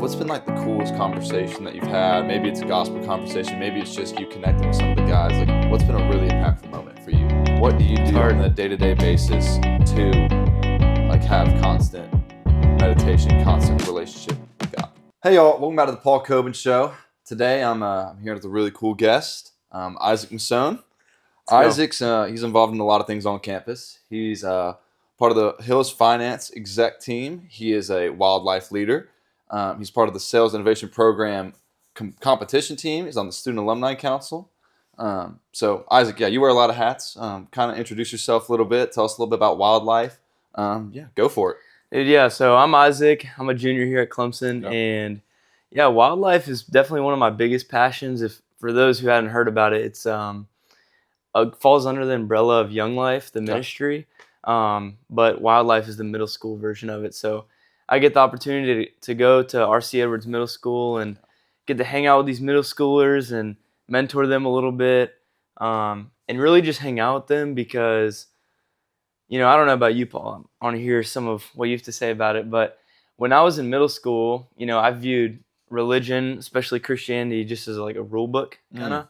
What's been like the coolest conversation that you've had? Maybe it's a gospel conversation. Maybe it's just you connecting with some of the guys. Like, what's been a really impactful moment for you? What do you do on a day-to-day basis to like have constant meditation, constant relationship with God? Hey y'all, welcome back to the Cobin Show. Today I'm here with a really cool guest, Isaac Masone. Isaac's he's involved in a lot of things on campus. He's part of the Hills Finance exec team. He is a wildlife leader. He's part of the Sales Innovation Program competition team. He's on the Student Alumni Council. So Isaac, you wear a lot of hats. Kind of introduce yourself a little bit. Tell us a little bit about wildlife. Go for it. So I'm Isaac. I'm a junior here at Clemson, and wildlife is definitely one of my biggest passions. If for those who hadn't heard about it, it's falls under the umbrella of Young Life, the ministry, but wildlife is the middle school version of it. So I get the opportunity to go to R.C. Edwards Middle School and get to hang out with these middle schoolers and mentor them a little bit, and really just hang out with them because, I don't know about you, Paul. I want to hear some of what you have to say about it. But when I was in middle school, I viewed religion, especially Christianity, just as like a rule book kind of.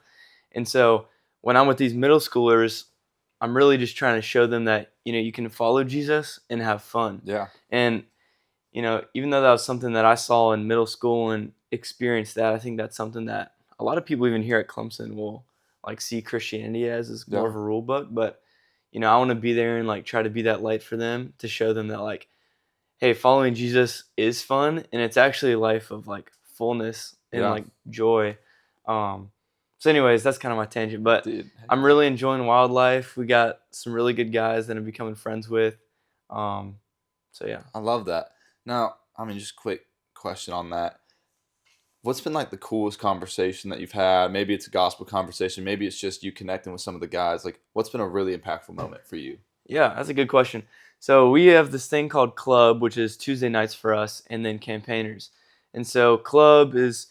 And so when I'm with these middle schoolers, I'm really just trying to show them that, you can follow Jesus and have fun. Yeah. And, even though that was something that I saw in middle school and experienced that, I think that's something that a lot of people even here at Clemson will like see Christianity as more of a rule book. But, I want to be there and like try to be that light for them to show them that like, hey, following Jesus is fun and it's actually a life of like fullness and like joy. So anyways, that's kind of my tangent, but I'm really enjoying wildlife. We got some really good guys that I'm becoming friends with. I love that. Now, just quick question on that. What's been like the coolest conversation that you've had? Maybe it's a gospel conversation. Maybe it's just you connecting with some of the guys. Like, what's been a really impactful moment for you? Yeah, that's a good question. So we have this thing called Club, which is Tuesday nights for us, and then Campaigners. And so Club is,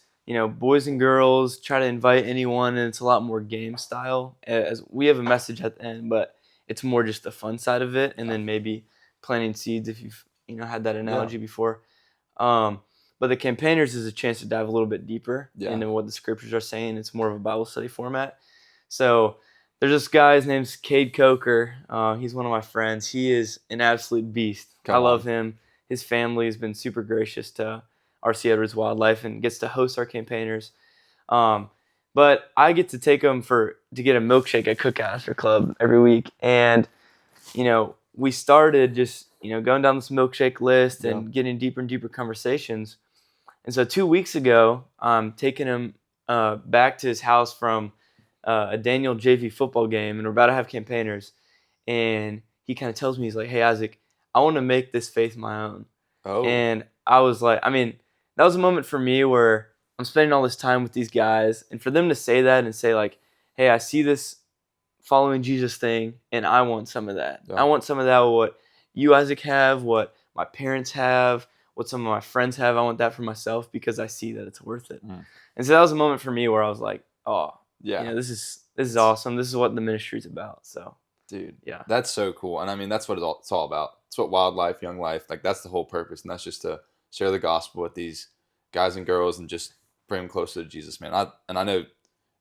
boys and girls, try to invite anyone, and it's a lot more game style. As we have a message at the end, but it's more just the fun side of it, and then maybe planting seeds if you've had that analogy before. But the Campaigners is a chance to dive a little bit deeper into what the scriptures are saying. It's more of a Bible study format. So there's this guy, his name's Cade Coker. He's one of my friends. He is an absolute beast. I love him. His family has been super gracious to R.C. Edwards Wildlife and gets to host our Campaigners. But I get to take him to get a milkshake at Cookout after club every week. And, we started just, going down this milkshake list and getting deeper and deeper conversations. And so 2 weeks ago, I'm taking him back to his house from a Daniel JV football game, and we're about to have Campaigners. And he kind of tells me, he's like, hey, Isaac, I want to make this faith my own. Oh. And I was like, that was a moment for me where I'm spending all this time with these guys, and for them to say that and say like, hey, I see this following Jesus thing, and I want some of that. I want some of that, what you, Isaac, have, what my parents have, what some of my friends have. I want that for myself because I see that it's worth it. And so that was a moment for me where I was like, oh, this is awesome. This is what the ministry is about. So, dude, that's so cool. And that's what it's all about. It's what wildlife, young life, like that's the whole purpose. And that's just to share the gospel with these guys and girls and just bring them closer to Jesus, man. I know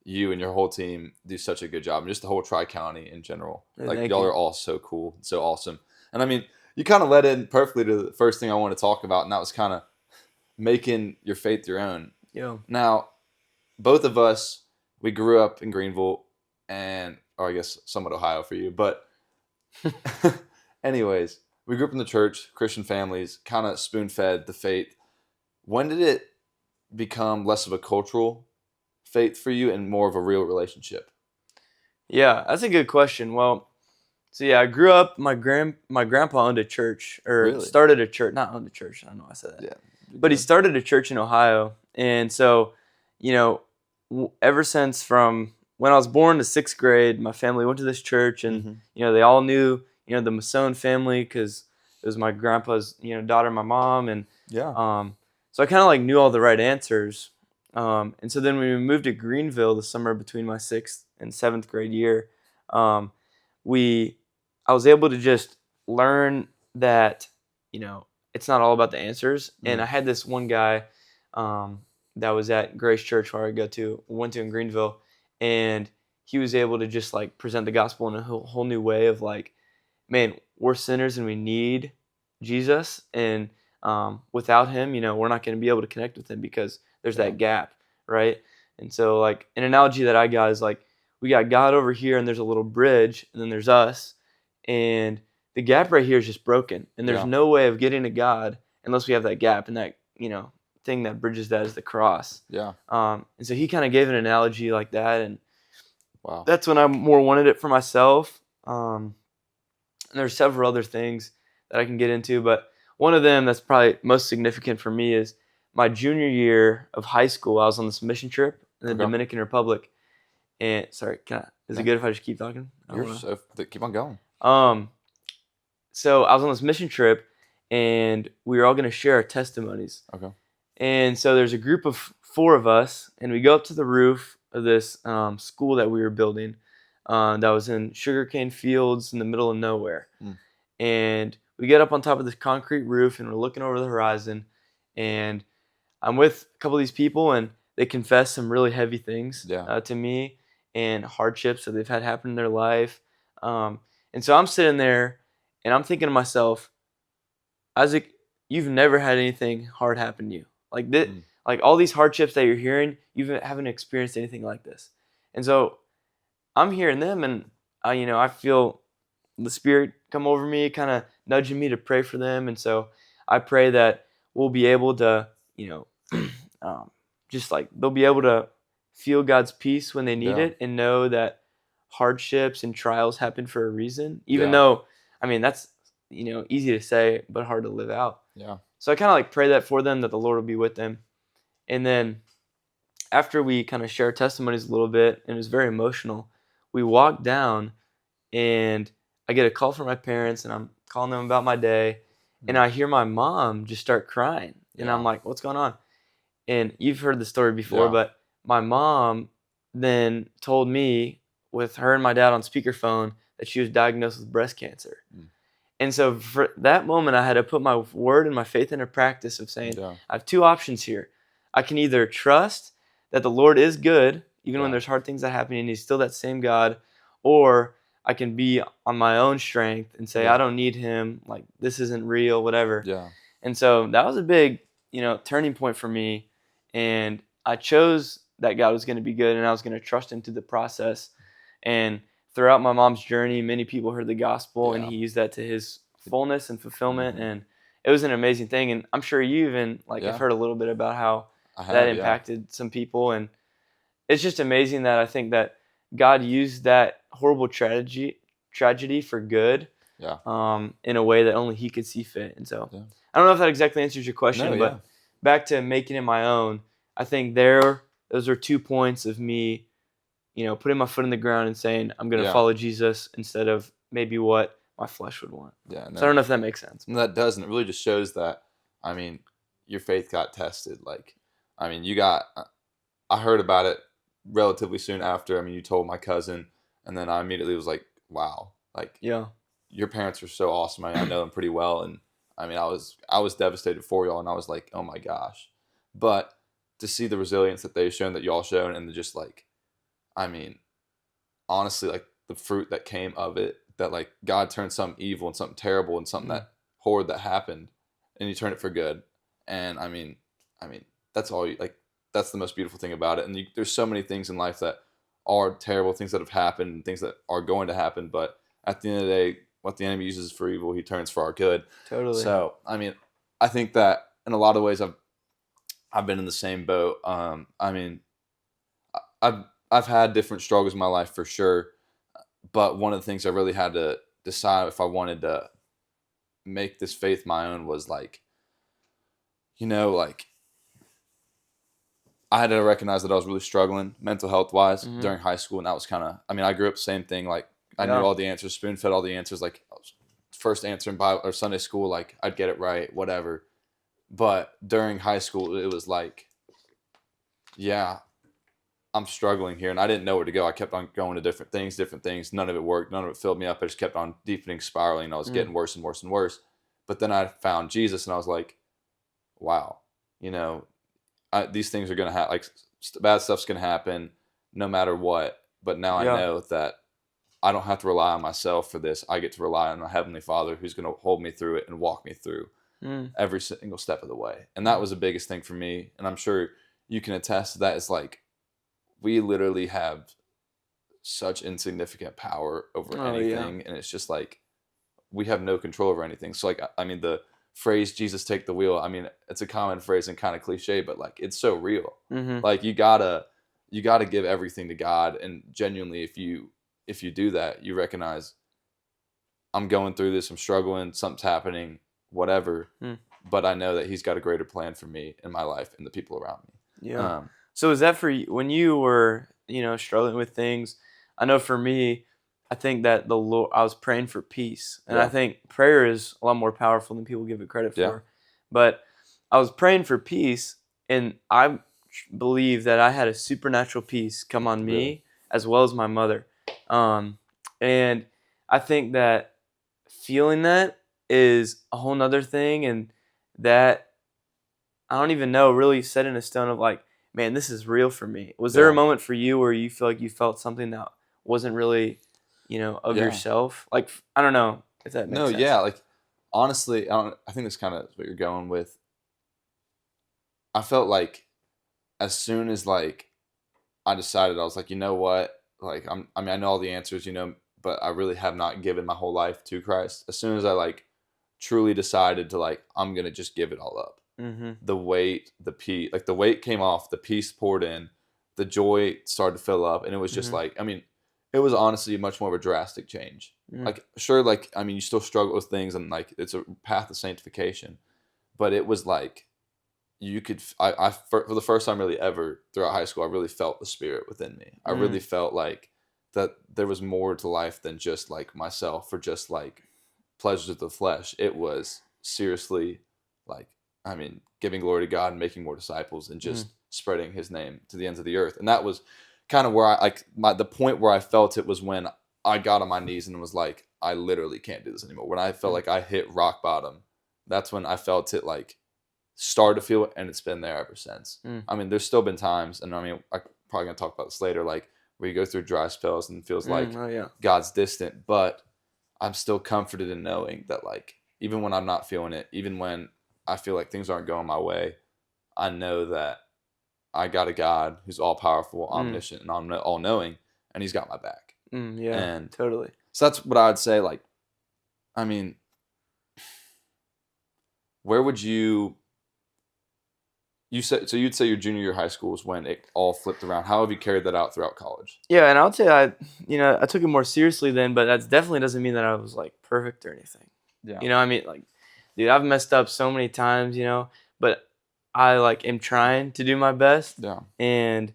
you and your whole team do such a good job, and just the whole Tri-County in general. Like, y'all are all so cool, so awesome. And you kind of led in perfectly to the first thing I want to talk about, and that was kind of making your faith your own. Yeah. Now, both of us, we grew up in Greenville, or I guess somewhat Ohio for you, but anyways, we grew up in the church, Christian families, kind of spoon-fed the faith. When did it become less of a cultural faith for you and more of a real relationship? Yeah, that's a good question. Well, I grew up, my grandpa owned a church, started a church, not owned a church, I don't know why I said that. Yeah. But he started a church in Ohio. And so, ever since from when I was born to 6th grade, my family went to this church, and, they all knew, the Masone family because it was my grandpa's, daughter and my mom. And so I kind of like knew all the right answers. And so then when we moved to Greenville the summer between my 6th and 7th grade year, I was able to just learn that, it's not all about the answers. And I had this one guy, that was at Grace Church where I went to in Greenville, and he was able to just like present the gospel in a whole new way of like, man, we're sinners and we need Jesus, and without him, we're not going to be able to connect with him because there's that gap, right? And so like an analogy that I got is like, we got God over here and there's a little bridge, and then there's us, and the gap right here is just broken, and there's no way of getting to God unless we have that gap, and that thing that bridges that is the cross. Yeah. And so he kind of gave an analogy like that, and wow, that's when I more wanted it for myself. And there's several other things that I can get into, but one of them that's probably most significant for me is my junior year of high school. I was on this mission trip in the Dominican Republic, and sorry, is it good if I just keep talking? Keep on going. So I was on this mission trip, and we were all going to share our testimonies. Okay. And so there's a group of 4 of us, and we go up to the roof of this school that we were building that was in sugarcane fields in the middle of nowhere. And we get up on top of this concrete roof, and we're looking over the horizon, and I'm with a couple of these people, and they confess some really heavy things to me and hardships that they've had happen in their life. And so I'm sitting there, and I'm thinking to myself, Isaac, you've never had anything hard happen to you. Like this, like all these hardships that you're hearing, you haven't experienced anything like this. And so I'm hearing them, and I feel the Spirit come over me, kind of nudging me to pray for them. And so I pray that we'll be able to, just like they'll be able to feel God's peace when they need it, and know that hardships and trials happen for a reason, even though, that's, easy to say, but hard to live out. Yeah. So I kind of like pray that for them, that the Lord will be with them. And then after we kind of share testimonies a little bit, and it was very emotional, we walked down, and I get a call from my parents, and I'm calling them about my day, and I hear my mom just start crying. And I'm like, what's going on? And you've heard the story before, but my mom then told me, with her and my dad on speakerphone, that she was diagnosed with breast cancer. And so for that moment, I had to put my word and my faith into practice of saying, I have 2 options here. I can either trust that the Lord is good, even when there's hard things that happen, and he's still that same God, or I can be on my own strength and say, I don't need him, like this isn't real, whatever. And so that was a big, turning point for me. And I chose that God was going to be good, and I was going to trust him through the process. And throughout my mom's journey, many people heard the gospel, and he used that to his fullness and fulfillment. And it was an amazing thing. And I'm sure you even have heard a little bit about how that impacted some people. And it's just amazing that I think that God used that horrible tragedy for good, in a way that only he could see fit. And so I don't know if that exactly answers your question, but back to making it my own, I think those are 2 points of me, putting my foot in the ground and saying, I'm going to follow Jesus instead of maybe what my flesh would want. So I don't know if that makes sense. No, that doesn't. It really just shows that, your faith got tested. Like, I heard about it relatively soon after. You told my cousin, and then I immediately was like, wow, like, your parents are so awesome. I know them pretty well. And I was devastated for y'all, and I was like, oh my gosh. But to see the resilience that they've shown, that y'all shown, and just like, honestly, like the fruit that came of it, that like God turned something evil and something terrible and something that horrid that happened, and he turned it for good. And that's all that's the most beautiful thing about it. And there's so many things in life that are terrible, things that have happened, and things that are going to happen. But at the end of the day, what the enemy uses for evil, he turns for our good. Totally. So, I think that in a lot of ways, I've been in the same boat. I've had different struggles in my life for sure, but one of the things I really had to decide if I wanted to make this faith my own was like, I had to recognize that I was really struggling mental health wise during high school, and that was kind of, I grew up same thing. Like I knew all the answers, spoon fed all the answers. Like first answer in Bible or Sunday school, like I'd get it right, whatever. But during high school, it was like, I'm struggling here, and I didn't know where to go. I kept on going to different things. None of it worked. None of it filled me up. I just kept on deepening, spiraling. I was getting worse and worse and worse. But then I found Jesus, and I was like, wow, these things are gonna happen. Like bad stuff's gonna happen, no matter what. But now I Yeah. know that I don't have to rely on myself for this. I get to rely on my Heavenly Father, who's gonna hold me through it and walk me through every single step of the way. And that was the biggest thing for me. And I'm sure you can attest to that. Is like we literally have such insignificant power over Oh, anything, and it's just like we have no control over anything. So like I mean the phrase "Jesus take the wheel." I mean it's a common phrase and kind of cliche, but like it's so real. Mm-hmm. Like you gotta give everything to God, and genuinely, if you do that, you recognize I'm going through this, I'm struggling, something's happening, whatever. But I know that He's got a greater plan for me in my life and the people around me. Yeah. So is that for you when you were, struggling with things? I know for me, I think that the Lord, I was praying for peace, and I think prayer is a lot more powerful than people give it credit for. Yeah. But I was praying for peace, and I believe that I had a supernatural peace come on me Really? as well as my mother, and I think that feeling that is a whole nother thing, and that I don't even know really set in a stone of like, man, this is real for me. Was there a Yeah. moment for you where you feel like you felt something that wasn't really, of Yeah. yourself? Like, I don't know if that makes No, sense. yeah, like honestly, I think that's kind of what you're going with. I felt like as soon as like I decided, I was like, you know what, like I mean, I know all the answers, but I really have not given my whole life to Christ. As soon as I like truly decided to like, I'm gonna just give it all up. Mm-hmm. The weight, the peace, like the weight came off, the peace poured in, the joy started to fill up, and it was just like, I mean, it was honestly much more of a drastic change. Like, sure, like, I mean, you still struggle with things, and like, it's a path of sanctification, but it was like, you could, for the first time really ever throughout high school, I really felt the Spirit within me. I really felt like that there was more to life than just like myself or just like pleasures of the flesh. It was seriously like, I mean, giving glory to God and making more disciples and just spreading His name to the ends of the earth. And that was kind of where I like the point where I felt it was when I got on my knees and was like, I literally can't do this anymore. When I felt like I hit rock bottom, that's when I felt it like start to feel it, and it's been there ever since. I mean, there's still been times, and I mean, I'm probably gonna talk about this later, like where you go through dry spells and it feels like God's distant, but I'm still comforted in knowing that like even when I'm not feeling it, even when I feel like things aren't going my way, I know that I got a God who's all powerful, omniscient, and all knowing, and He's got my back. Yeah, And totally. so that's what I would say. Like, I mean, where would you said, so you'd say your junior year of high school was when it all flipped around. How have you carried that out throughout college? Yeah, and I would say I took it more seriously then, but that definitely doesn't mean that I was like perfect or anything. Yeah. I mean, like, dude, I've messed up so many times, but I like am trying to do my best. Yeah. And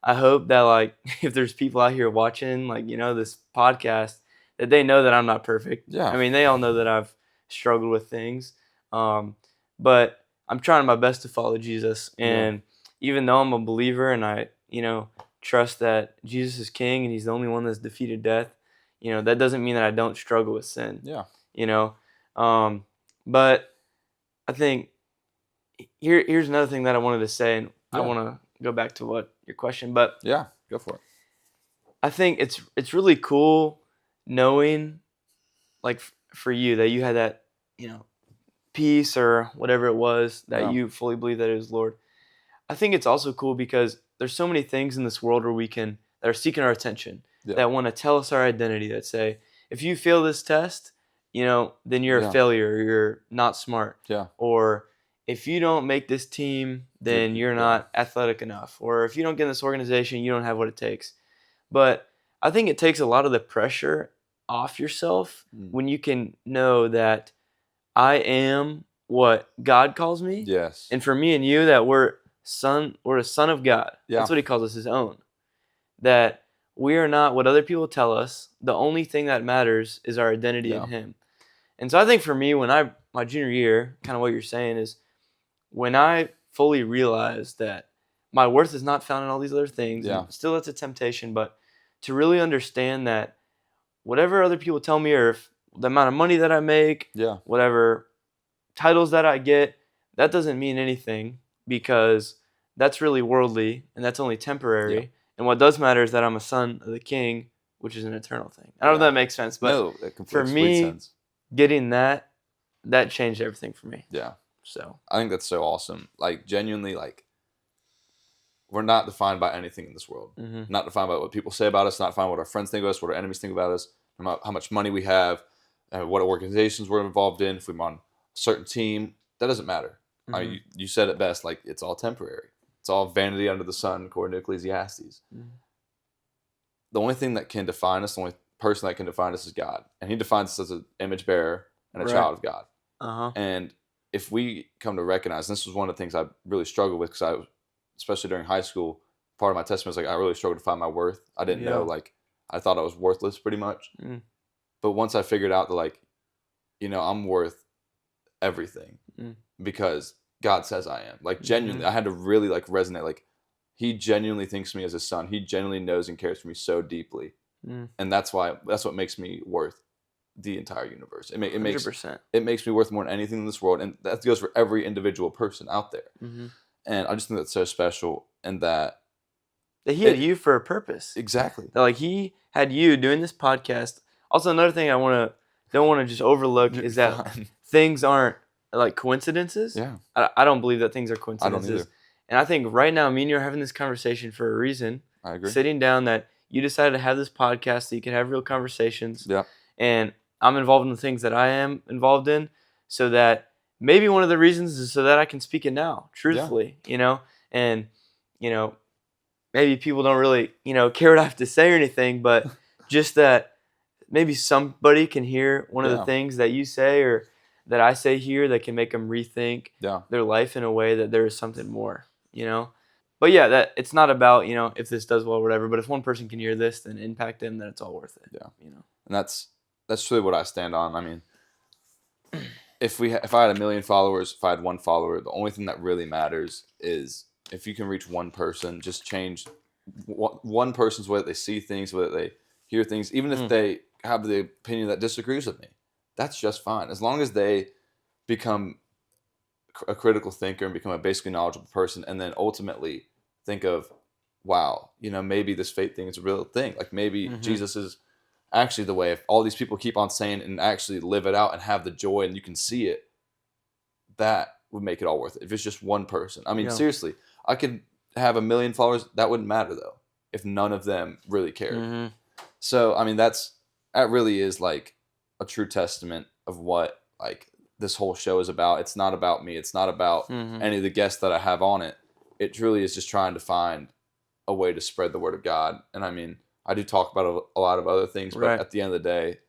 I hope that like if there's people out here watching like, this podcast, that they know that I'm not perfect. Yeah. I mean, they all know that I've struggled with things. But I'm trying my best to follow Jesus. And even though I'm a believer and I, trust that Jesus is king and He's the only one that's defeated death, that doesn't mean that I don't struggle with sin. Yeah. But I think here's another thing that I wanted to say, and I Yeah. want to go back to what your question, but Yeah, go for it. I think it's really cool knowing, like for you, that you had that, peace or whatever it was that you fully believe that it is Lord. I think it's also cool because there's so many things in this world that are seeking our attention, that want to tell us our identity, that say, if you fail this test, then you're a failure, or you're not smart. Yeah. Or if you don't make this team, then you're not athletic enough. Or if you don't get in this organization, you don't have what it takes. But I think it takes a lot of the pressure off yourself when you can know that I am what God calls me. Yes. And for me and you, that we're a son of God. Yeah. That's what He calls us, His own. That we are not what other people tell us. The only thing that matters is our identity in Him. And so I think for me, when my junior year, kind of what you're saying is, when I fully realized that my worth is not found in all these other things, and still it's a temptation, but to really understand that whatever other people tell me, or if the amount of money that I make, whatever titles that I get, that doesn't mean anything, because that's really worldly and that's only temporary. Yeah. And what does matter is that I'm a son of the King, which is an eternal thing. I don't know if that makes sense, but no, it for makes me, sense. getting that changed everything for me. Yeah. So I think that's so awesome. Like, genuinely, like, we're not defined by anything in this world. Not defined by what people say about us, not defined by what our friends think of us, what our enemies think about us, how much money we have, what organizations we're involved in, if we're on a certain team. That doesn't matter. You said it best. Like, it's all temporary. It's all vanity under the sun, according to Ecclesiastes. The only thing that can define us, the only person that can define us is God. And he defines us as an image bearer and a child of God. And if we come to recognize, and this was one of the things I really struggled with, because especially during high school, part of my testimony was like I really struggled to find my worth. I didn't know, like, I thought I was worthless pretty much. But once I figured out that, like, I'm worth everything because God says I am. Like, genuinely, I had to really, like, resonate. Like, he genuinely thinks of me as a son. He genuinely knows and cares for me so deeply. And that's what makes me worth the entire universe. It makes 100%. It makes me worth more than anything in this world. And that goes for every individual person out there. And I just think that's so special, and that he had you for a purpose. Exactly. That, like, he had you doing this podcast. Also, another thing I don't want to just overlook is that things aren't like coincidences. Yeah. I don't believe that things are coincidences. I don't either. And I think right now, me and you are having this conversation for a reason. I agree. Sitting down, that you decided to have this podcast so you can have real conversations. Yeah. And I'm involved in the things that I am involved in, so that maybe one of the reasons is so that I can speak it now, truthfully, and, maybe people don't really, care what I have to say or anything, but just that maybe somebody can hear one of the things that you say or that I say here that can make them rethink their life in a way that there is something more, But yeah, that it's not about, if this does well or whatever, but if one person can hear this and impact them, then it's all worth it. Yeah. And that's truly what I stand on. I mean, if I had 1 million followers, if I had one follower, the only thing that really matters is if you can reach one person, just change one person's way that they see things, way that they hear things, even if they have the opinion that disagrees with me. That's just fine. As long as they become a critical thinker and become a basically knowledgeable person, and then ultimately think of, wow, maybe this faith thing is a real thing. Like, maybe Jesus is actually the way. If all these people keep on saying and actually live it out and have the joy and you can see it, that would make it all worth it. If it's just one person. I mean, seriously, I could have 1 million followers. That wouldn't matter, though, if none of them really cared. So, I mean, that really is, like, a true testament of what, like, this whole show is about. It's not about me. It's not about any of the guests that I have on it. It truly is just trying to find a way to spread the word of God. And I mean, I do talk about a lot of other things, but at the end of the day,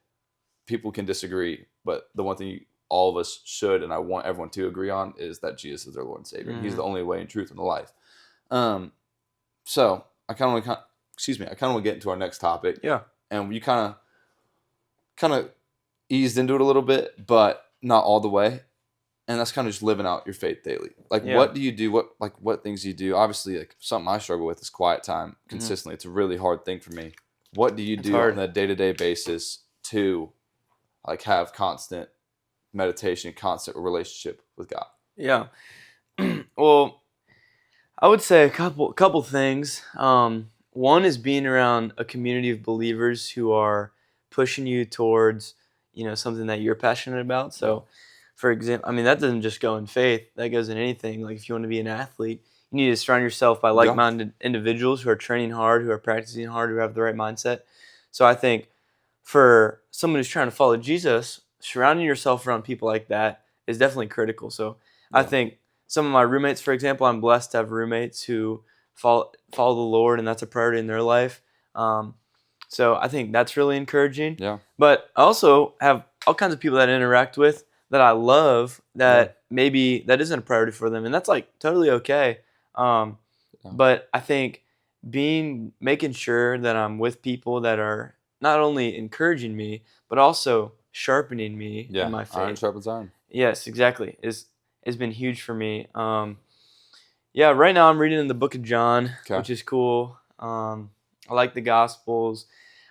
people can disagree. But the one thing all of us should, and I want everyone to agree on, is that Jesus is their Lord and Savior. He's the only way and truth in the life. So I kind of want to get into our next topic. Yeah. And you kind of eased into it a little bit, but not all the way. And that's kind of just living out your faith daily. Like, what do you do? What things do you do? Obviously, like, something I struggle with is quiet time consistently. It's a really hard thing for me. What do you do on a day-to-day basis to, like, have constant meditation, constant relationship with God? Yeah. Well, I would say a couple things. One is being around a community of believers who are pushing you towards, something that you're passionate about. So, for example, I mean, that doesn't just go in faith. That goes in anything. Like, if you want to be an athlete, you need to surround yourself by like-minded individuals who are training hard, who are practicing hard, who have the right mindset. So I think for someone who's trying to follow Jesus, surrounding yourself around people like that is definitely critical. So I think some of my roommates, for example, I'm blessed to have roommates who follow the Lord, and that's a priority in their life. So I think that's really encouraging. Yeah. But I also have all kinds of people that I interact with that I love that maybe that isn't a priority for them, and that's, like, totally okay. But I think making sure that I'm with people that are not only encouraging me but also sharpening me in my faith. Iron sharpens iron. Yes, exactly. Has been huge for me. Right now I'm reading in the book of John, which is cool. I like the Gospels.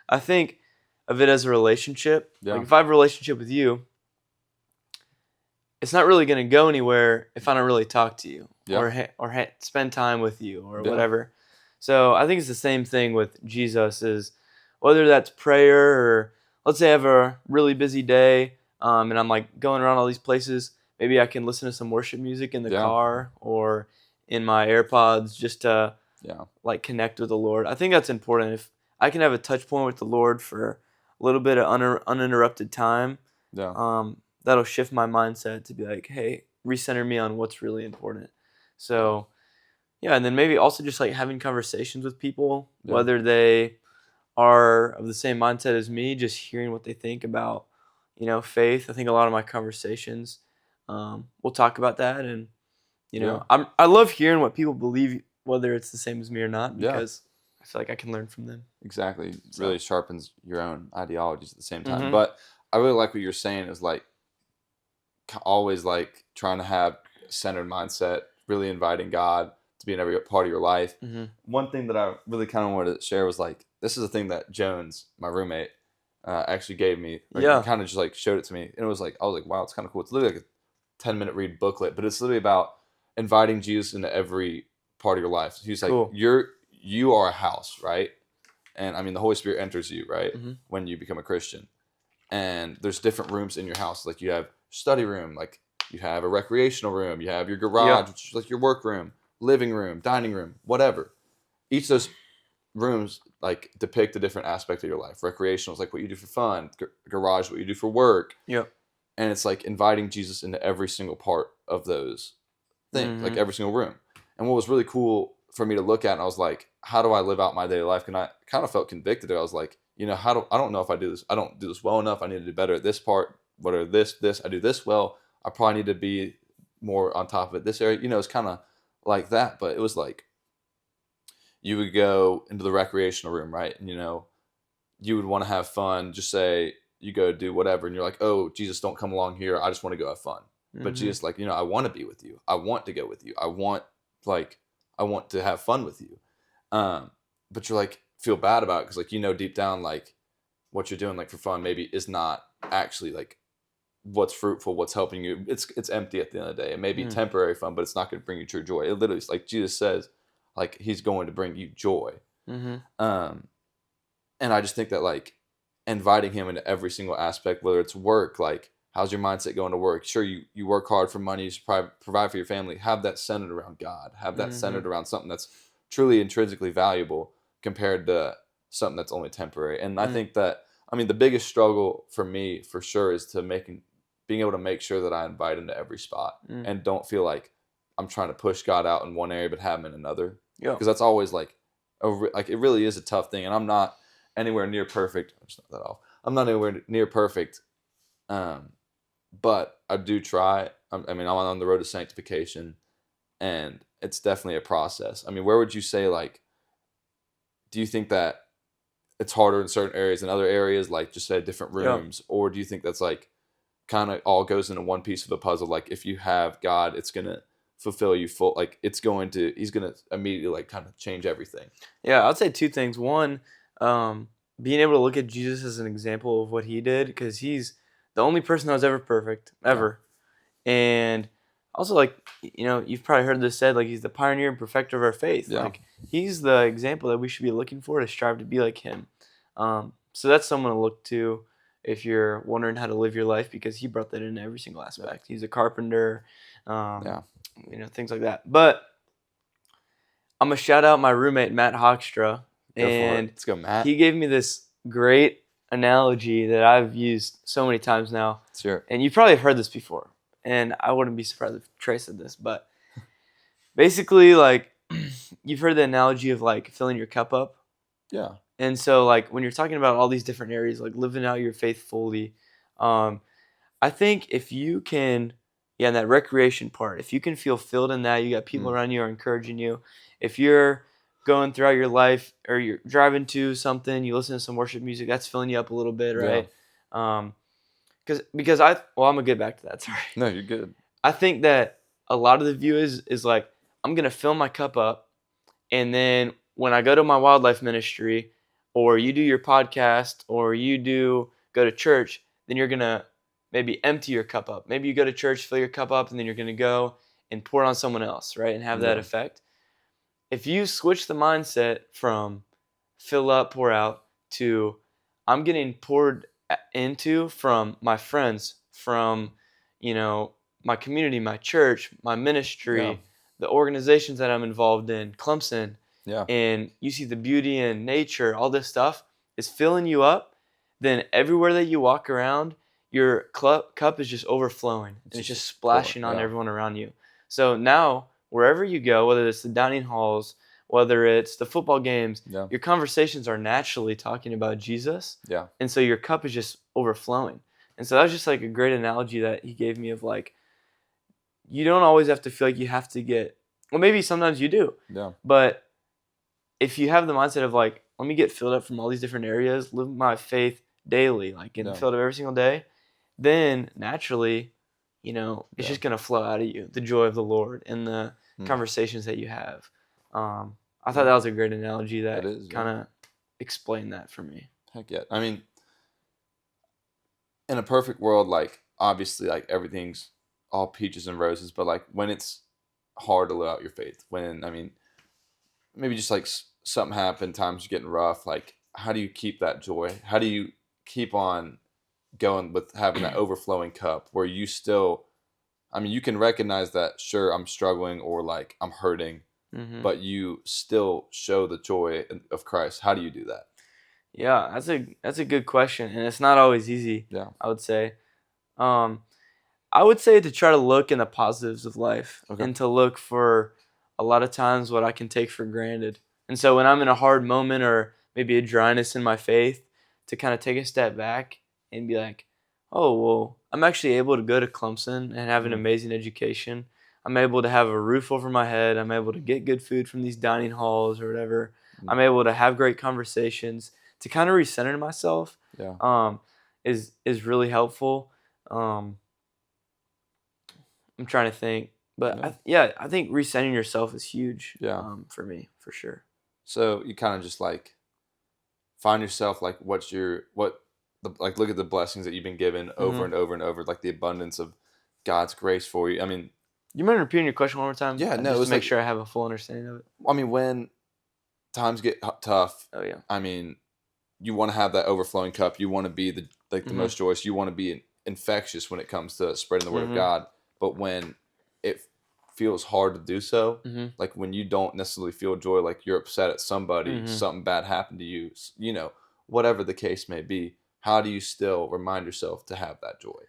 I think of it as a relationship. Like, if I have a relationship with you, it's not really going to go anywhere if I don't really talk to you Yeah. or spend time with you or Yeah. whatever. So I think it's the same thing with Jesus, is whether that's prayer, or let's say I have a really busy day, and I'm like going around all these places. Maybe I can listen to some worship music in the Yeah. car or in my AirPods just to Yeah. like connect with the Lord. I think that's important. If I can have a touch point with the Lord for a little bit of uninterrupted time, Yeah. that'll shift my mindset to be like, hey, recenter me on what's really important. So yeah, and then maybe also just like having conversations with people, Yeah. whether they are of the same mindset as me, just hearing what they think about, faith. I think a lot of my conversations, we'll talk about that, and Yeah. I love hearing what people believe, whether it's the same as me or not, Yeah. because I feel like I can learn from them. Exactly. It So. really sharpens your own ideologies at the same time. Mhm. But I really like what you're saying is like always like trying to have a centered mindset, really inviting God to be in every part of your life. Mhm. One thing that I really kind of wanted to share was like, this is a thing that Jones, my roommate, actually gave me. Like, he Yeah. kind of just like showed it to me. And it was like, I was like, wow, it's kind of cool. It's literally like a 10-minute read booklet, but it's literally about inviting Jesus into every part of your life. He's like, Cool. you are a house, right? And I mean, the Holy Spirit enters you, right? Mhm. When you become a Christian. And there's different rooms in your house. Like you have study room, like you have a recreational room, you have your garage, which is like your work room, living room, dining room, whatever. Each of those rooms like depict a different aspect of your life. Recreational is like what you do for fun. Garage, what you do for work. Yep. And it's like inviting Jesus into every single part of those things, like Mhm. every single room. And what was really cool for me to look at, and I was like, how do I live out my daily life? And I kind of felt convicted. I was like, I don't know if I do this. I don't do this well enough. I need to do better at this part. What are this? I do this well. I probably need to be more on top of it. This area, it's kind of like that. But it was like you would go into the recreational room, right? And you would want to have fun. Just say you go do whatever, and you're like, oh, Jesus, don't come along here. I just want to go have fun. But Mhm. Jesus, like, I want to be with you. I want to go with you. I want to have fun with you. But you're like feel bad about it because like deep down like what you're doing like for fun maybe is not actually like what's fruitful, what's helping you. It's empty at the end of the day. It may be Mm. temporary fun, but it's not going to bring you true joy. It literally is like Jesus says, like he's going to bring you joy. Mhm. And I just think that like inviting him into every single aspect, whether it's work, like how's your mindset going to work? Sure, you work hard for money, you provide for your family. Have that centered around God. Have that centered around something that's truly intrinsically valuable compared to something that's only temporary. And I think that the biggest struggle for me for sure is being able to make sure that I invite him to every spot and don't feel like I'm trying to push God out in one area but have him in another. Yeah. Because that's always like it really is a tough thing, and I'm not anywhere near perfect. I'm not anywhere near perfect, but I do try. I'm on the road to sanctification, and it's definitely a process. Where would you say like? Do you think that it's harder in certain areas than other areas, like just say different Yeah. rooms, or do you think that's like kind of all goes into one piece of the puzzle? Like if you have God, it's gonna fulfill you full. Like he's gonna immediately like kind of change everything. Yeah, I'd say two things. One, being able to look at Jesus as an example of what he did, because he's the only person that was ever perfect, ever. And also, like, you've probably heard this said, like, he's the pioneer and perfecter of our faith. Yeah. Like, he's the example that we should be looking for to strive to be like him. So that's someone to look to if you're wondering how to live your life, because he brought that into every single aspect. He's a carpenter, things like that. But I'm going to shout out my roommate, Matt Hoekstra. Go for it. And Let's go, Matt. he gave me this great analogy that I've used so many times now. Sure. And you probably have heard this before. And I wouldn't be surprised if Trey said this. But basically, like, you've heard the analogy of, like, filling your cup up. Yeah. And so, like, when you're talking about all these different areas, like living out your faith fully, I think if you can, in that recreation part, if you can feel filled in that, you got people around you who are encouraging you. If you're going throughout your life or you're driving to something, you listen to some worship music, that's filling you up a little bit, right? Because I'm gonna get back to that. Sorry. No, you're good. I think that a lot of the view is like, I'm gonna fill my cup up, and then when I go to my wildlife ministry, or you do your podcast, or you go to church, then you're gonna maybe empty your cup up. Maybe you go to church, fill your cup up, and then you're going to go and pour it on someone else, right? And have that Yeah. effect. If you switch the mindset from fill up, pour out to I'm getting poured into from my friends, from, my community, my church, my Yeah. ministry, the organizations that I'm involved in, Clemson, Yeah. and you see the beauty in nature, all this stuff is filling you up, then everywhere that you walk around, your cup is just overflowing and it's just splashing on yeah. everyone around you. So now, wherever you go, whether it's the dining halls, whether it's the football games, Yeah. your conversations are naturally talking about Jesus. Yeah. And so your cup is just overflowing. And so that was just like a great analogy that he gave me of like, you don't always have to feel like you have to get, well, maybe sometimes you do. Yeah. But if you have the mindset of like, let me get filled up from all these different areas, live my faith daily, like getting filled up every single day, then naturally, it's just going to flow out of you, the joy of the Lord and the conversations that you have. I thought that was a great analogy that kind of explained that for me. Heck yeah. I mean, in a perfect world, like, obviously, like, everything's all peaches and roses, but, like, when it's hard to live out your faith, when, I mean, maybe just, like, something happened, times are getting rough, like, how do you keep that joy? How do you keep on going with having that overflowing cup where you still, I mean, you can recognize that, sure, I'm struggling or, like, I'm hurting, but you still show the joy of Christ. How do you do that? Yeah, that's a good question, and it's not always easy. Yeah. I would say, I would say to try to look in the positives of life and to look for a lot of times what I can take for granted. And so when I'm in a hard moment or maybe a dryness in my faith, to kind of take a step back and be like, oh, well, I'm actually able to go to Clemson and have an amazing education. I'm able to have a roof over my head. I'm able to get good food from these dining halls or whatever. I'm able to have great conversations. To kind of recenter myself is really helpful. I'm trying to think. But I think recentering yourself is huge for me, for sure. So you kind of just like find yourself like look at the blessings that you've been given over and over and over, like the abundance of God's grace for you. I mean, you mind repeating your question one more time? Yeah, no, just it's to make like, sure I have a full understanding of it. I mean, when times get tough, I mean, you want to have that overflowing cup. You want to be the most joyous. You want to be infectious when it comes to spreading the word of God. But when it feels hard to do so, like when you don't necessarily feel joy, like you're upset at somebody, something bad happened to you, whatever the case may be, how do you still remind yourself to have that joy?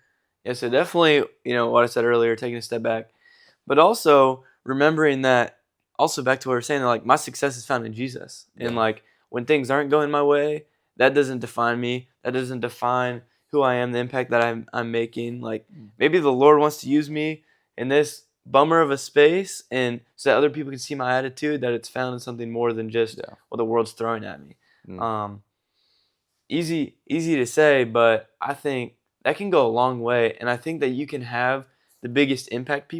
Yeah, so definitely, what I said earlier, taking a step back, but also remembering that, also back to what we were saying, like my success is found in Jesus. And like when things aren't going my way, that doesn't define me. That doesn't define who I am, the impact that I'm making. Like maybe the Lord wants to use me in this bummer of a space, and so that other people can see my attitude, that it's found in something more than just what the world's throwing at me. Easy to say, but I think that can go a long way, and I think that you can have the biggest impact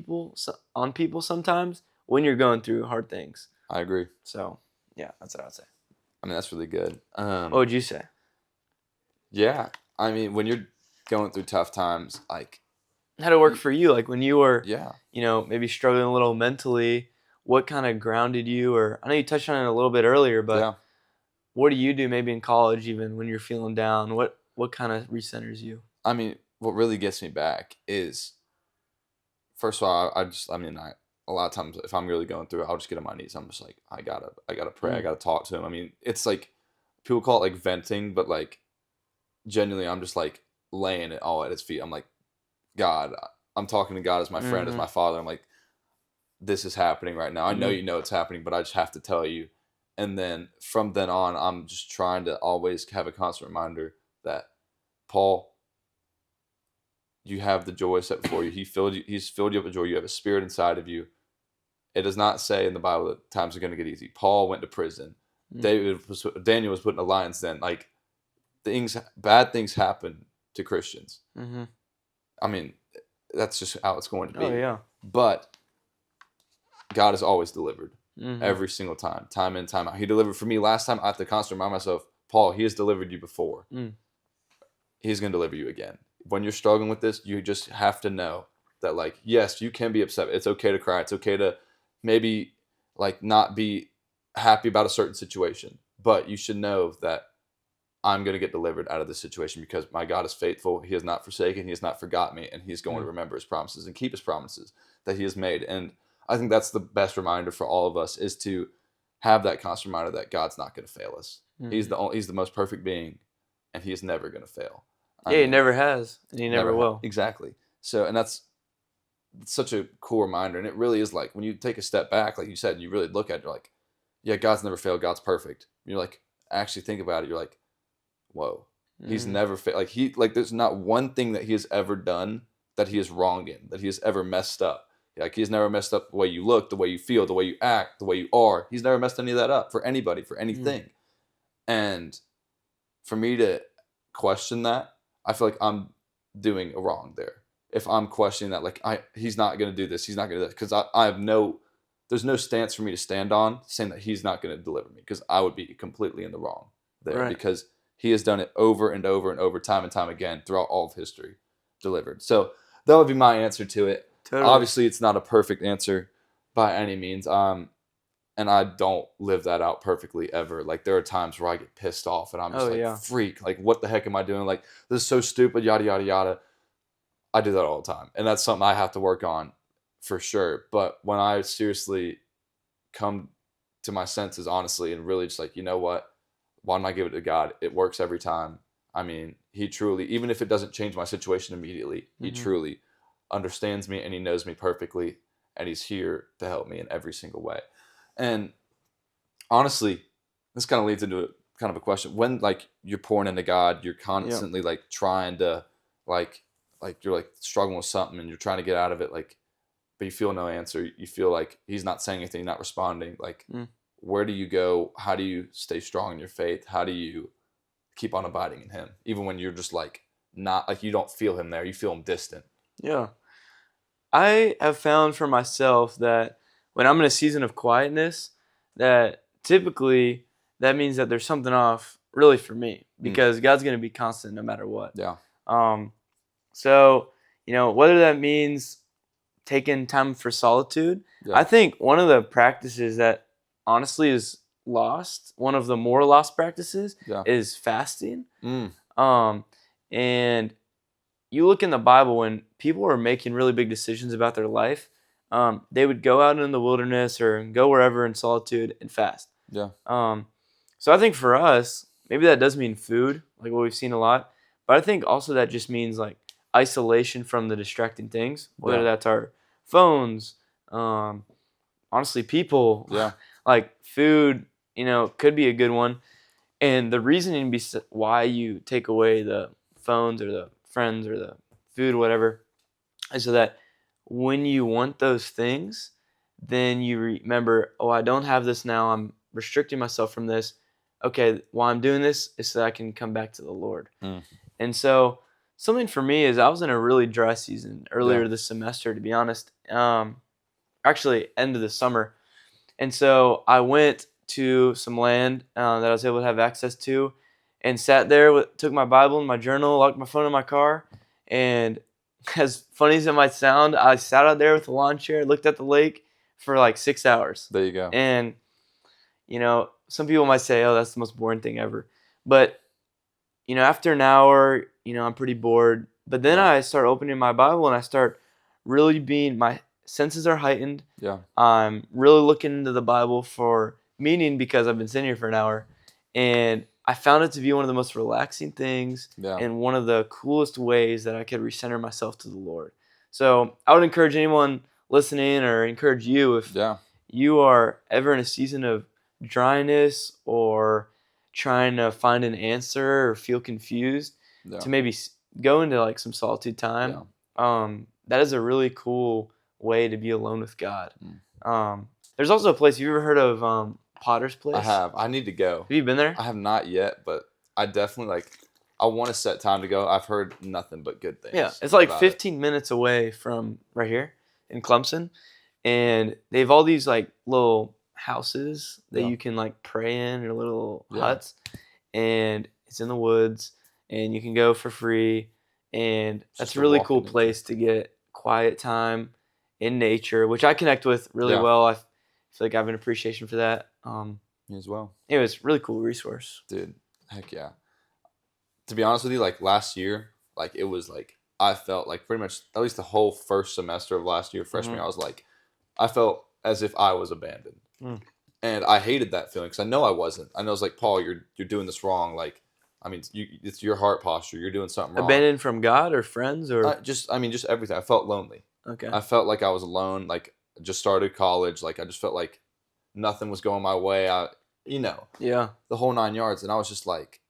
on people sometimes when you're going through hard things. I agree. So, yeah, that's what I would say. I mean, that's really good. What would you say? Yeah, I mean, when you're going through tough times, like, how did it work for you? Like when you were, yeah, maybe struggling a little mentally, what kind of grounded you? Or I know you touched on it a little bit earlier, but what do you do maybe in college even when you're feeling down? What kind of recenters you? I mean, what really gets me back is, first of all, a lot of times if I'm really going through it, I'll just get on my knees. I'm just like, I gotta pray. I gotta talk to him. I mean, it's like, people call it like venting, but like, genuinely, I'm just like laying it all at his feet. I'm like, God, I'm talking to God as my friend, as my father. I'm like, this is happening right now. I know you know it's happening, but I just have to tell you. And then from then on, I'm just trying to always have a constant reminder that, Paul, you have the joy set before you. He's filled you up with joy. You have a spirit inside of you. It does not say in the Bible that times are going to get easy. Paul went to prison. Daniel was put in a lion's den. Like, bad things happen to Christians. I mean, that's just how it's going to be. Oh, yeah. But God has always delivered every single time in, time out. He delivered for me last time. I have to constantly remind myself, Paul, he has delivered you before. He's going to deliver you again. when you're struggling with this, you just have to know that, like, yes, you can be upset. It's okay to cry. It's okay to maybe, like, not be happy about a certain situation. But you should know that I'm going to get delivered out of this situation because my God is faithful. He has not forsaken. He has not forgot me. And he's going to remember his promises and keep his promises that he has made. And I think that's the best reminder for all of us, is to have that constant reminder that God's not going to fail us. He's the most perfect being, and he is never going to fail. He never has, and he never will. Exactly. So, and that's such a cool reminder. And it really is, like, when you take a step back, like you said, and you really look at it, you're like, yeah, God's never failed. God's perfect. You're like, actually think about it. You're like, whoa, he's never failed. Like there's not one thing that he has ever done that he is wrong in, that he has ever messed up. Like, he's never messed up the way you look, the way you feel, the way you act, the way you are. He's never messed any of that up for anybody, for anything. And for me to question that, I feel like I'm doing a wrong there. If I'm questioning that, like, he's not going to do this, he's not going to do that, because I have there's no stance for me to stand on saying that he's not going to deliver me, because I would be completely in the wrong there, because he has done it over and over and over, time and time again, throughout all of history, delivered. So that would be my answer to it. Totally. Obviously, it's not a perfect answer by any means. And I don't live that out perfectly ever. Like, there are times where I get pissed off and I'm just freak. Like, what the heck am I doing? Like, this is so stupid, yada, yada, yada. I do that all the time. And that's something I have to work on for sure. But when I seriously come to my senses, honestly, and really just like, you know what? Why don't I give it to God? It works every time. I mean, he truly, even if it doesn't change my situation immediately, he truly understands me and he knows me perfectly, and he's here to help me in every single way. And honestly, this kind of leads into kind of a question. When, like, you're pouring into God, you're constantly like trying to like you're like struggling with something and you're trying to get out of it, like, but you feel no answer. You feel like he's not saying anything, not responding. Like, where do you go? How do you stay strong in your faith? How do you keep on abiding in him, even when you're just like not, like, you don't feel him there, you feel him distant? Yeah. I have found for myself that when I'm in a season of quietness, that typically that means that there's something off really for me, because God's going to be constant no matter what. Yeah. So, whether that means taking time for solitude, I think one of the practices that honestly is lost, one of the more lost practices, is fasting. And you look in the Bible, when people were making really big decisions about their life, they would go out in the wilderness or go wherever in solitude and fast. Yeah. So I think for us, maybe that does mean food, like what we've seen a lot. But I think also that just means like isolation from the distracting things, whether that's our phones, honestly, people. Yeah. Like food, could be a good one. And the reasoning why you take away the phones or the friends or the food, whatever, is so that when you want those things, then you remember, oh, I don't have this now. I'm restricting myself from this. Okay, why I'm doing this is so that I can come back to the Lord. And so something for me is I was in a really dry season earlier this semester, to be honest. Actually, end of the summer. And so I went to some land that I was able to have access to and sat there, took my Bible and my journal, locked my phone in my car. And as funny as it might sound, I sat out there with a lawn chair, looked at the lake for like 6 hours. There you go. And, some people might say, oh, that's the most boring thing ever. But, after an hour, I'm pretty bored. But then I start opening my Bible and I start really my senses are heightened. Yeah. I'm really looking into the Bible for meaning because I've been sitting here for an hour. And I found it to be one of the most relaxing things and one of the coolest ways that I could recenter myself to the Lord. So I would encourage anyone listening, or encourage you, if you are ever in a season of dryness or trying to find an answer or feel confused, to maybe go into like some solitude time. That is a really cool way to be alone with God. There's also a place, have you ever heard of Potter's Place? I have. I need to go. Have you been there? I have not yet, but I definitely I want to set time to go. I've heard nothing but good things. Yeah, it's like 15 minutes away from right here in Clemson, and they have all these like little houses that you can like pray in, or little huts, and it's in the woods, and you can go for free, and It's that's just a a really walk cool in nature. place to get quiet time in nature, which I connect with really Yeah. well. I feel like I have an appreciation for that. Me as well. Anyways, really cool resource. Dude, heck yeah. To be honest with you, like last year, like it was like I felt like pretty much at least the whole first semester of last year, freshman year, I was like, I felt as if I was abandoned, Mm. and I hated that feeling because I know I wasn't. I know it's like Paul, you're doing this wrong. Like, I mean, it's your heart posture. You're doing something wrong. Abandoned from God or friends or Just everything. I felt lonely. okay. I felt like I was alone. Like, I just started college. Like, I just felt like nothing was going my way. Yeah. The whole 9 yards, and I was just like,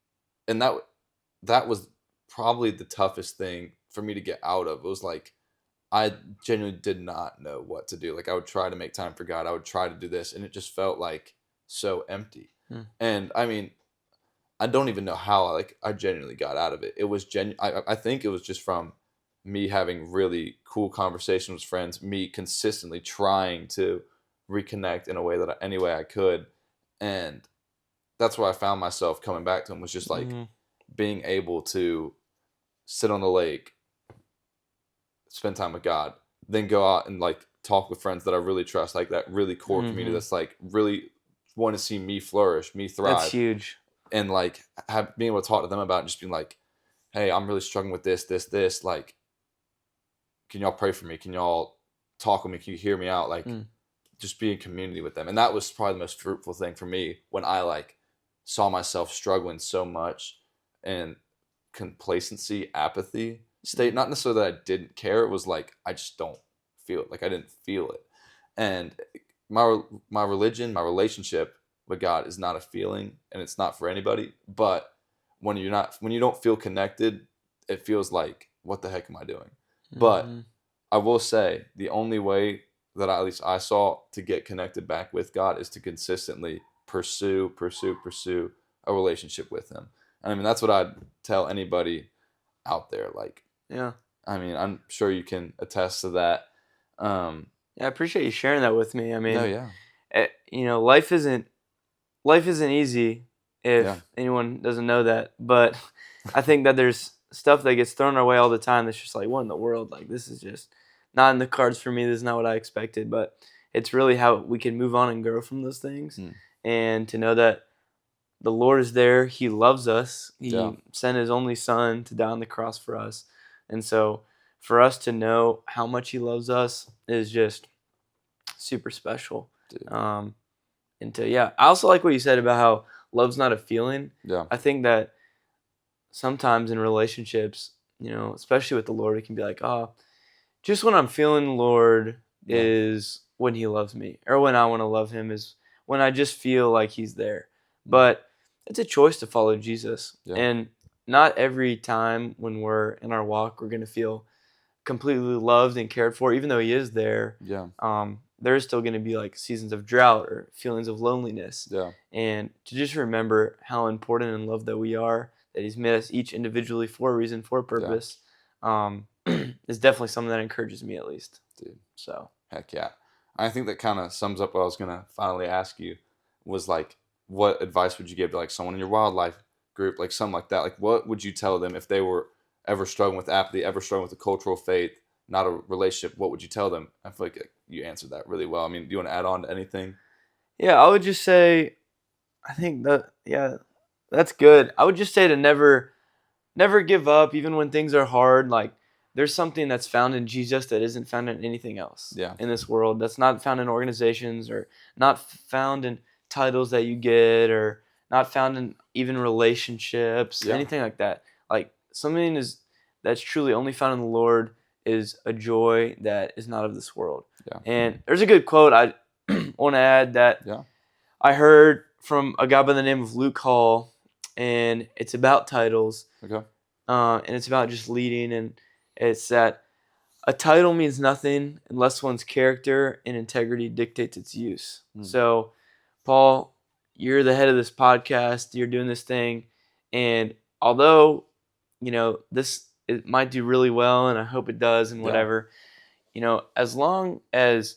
and that was probably the toughest thing for me to get out of. It was like I genuinely did not know what to do. Like I would try to make time for God. I would try to do this, and it just felt like so empty. Mm. And I mean, I don't even know how I genuinely got out of it. It was I think it was just from me having really cool conversations with friends, me consistently trying to reconnect in a way any way I could, and that's where I found myself coming back to him, was just like being able to sit on the lake, spend time with God, then go out and like talk with friends that I really trust, like that really core community that's like really want to see me flourish, me thrive. That's huge. And like being able to talk to them about it, and just being like, hey, I'm really struggling with this. Like, can y'all pray for me? Can y'all talk with me? Can you hear me out? Like, just be in community with them. And that was probably the most fruitful thing for me when I like saw myself struggling so much and complacency, apathy state. Not necessarily that I didn't care. It was like I just don't feel it. Like I didn't feel it. And my religion, my relationship with God is not a feeling, and it's not for anybody. But when you don't feel connected, it feels like, what the heck am I doing? But I will say the only way that at least I saw to get connected back with God is to consistently pursue a relationship with Him. And I mean, that's what I'd tell anybody out there. Like, Yeah. I mean, I'm sure you can attest to that. Yeah, I appreciate you sharing that with me. I mean, No, yeah. Life isn't easy if anyone doesn't know that. But I think that there's stuff that gets thrown our way all the time that's just like, what in the world? Like, this is just not in the cards for me. This is not what I expected. But it's really how we can move on and grow from those things. And to know that the Lord is there. He loves us. He sent His only Son to die on the cross for us. And so for us to know how much He loves us is just super special. I also like what you said about how love's not a feeling. Yeah. I think that sometimes in relationships, especially with the Lord, it can be like, oh, just when I'm feeling the Lord is when He loves me, or when I want to love Him is when I just feel like He's there. But it's a choice to follow Jesus. And not every time when we're in our walk, we're going to feel completely loved and cared for, even though He is there. There's still going to be like seasons of drought or feelings of loneliness. And to just remember how important and loved that we are, that He's made us each individually for a reason, for a purpose, is definitely something that encourages me, at least. Dude. So. Heck yeah. I think that kind of sums up what I was going to finally ask you, was like, what advice would you give to like someone in your wildlife group, like something like that? Like, what would you tell them if they were ever struggling with apathy, ever struggling with a cultural faith, not a relationship? What would you tell them? I feel like you answered that really well. I mean, do you want to add on to anything? Yeah, I would just say, I think that's good. I would just say to never give up, even when things are hard. Like, there's something that's found in Jesus that isn't found in anything else in this world. That's not found in organizations, or not found in titles that you get, or not found in even relationships, anything like that. Like, something that's truly only found in the Lord is a joy that is not of this world. And there's a good quote I want to add that I heard from a guy by the name of Luke Hall, and it's about titles. And it's about just leading, and it's that a title means nothing unless one's character and integrity dictates its use. So, Paul, you're the head of this podcast. You're doing this thing, and although it might do really well, and I hope it does, and whatever, as long as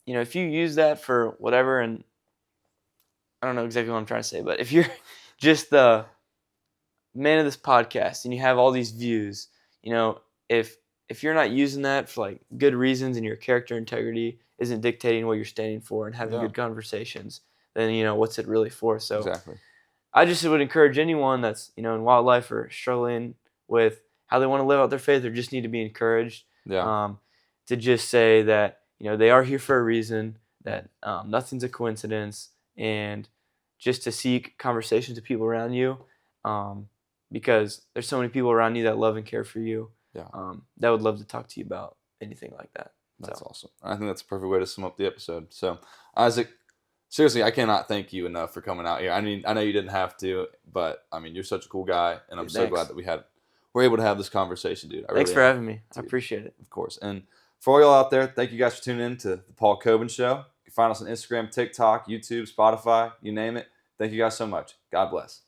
if you use that for whatever, and I don't know exactly what I'm trying to say, but if you're just the man of this podcast and you have all these views, you know, if you're not using that for like good reasons and your character integrity isn't dictating what you're standing for and having Yeah. good conversations, then what's it really for? So Exactly. I just would encourage anyone that's in wildlife or struggling with how they want to live out their faith or just need to be encouraged, Yeah. to just say that they are here for a reason, that nothing's a coincidence, and just to seek conversations with people around you, because there's so many people around you that love and care for you, Yeah. that would love to talk to you about anything like that. That's So awesome. I think that's a perfect way to sum up the episode. So, Isaac, seriously, I cannot thank you enough for coming out here. I mean, I know you didn't have to, but I mean, you're such a cool guy, and I'm so thanks. glad that we're able to have this conversation, dude. I Thanks really for am. having me. I Dude. appreciate it. Of course. And for all y'all out there, thank you guys for tuning in to the Paul Cobin Show. You can find us on Instagram, TikTok, YouTube, Spotify, you name it. Thank you guys so much. God bless.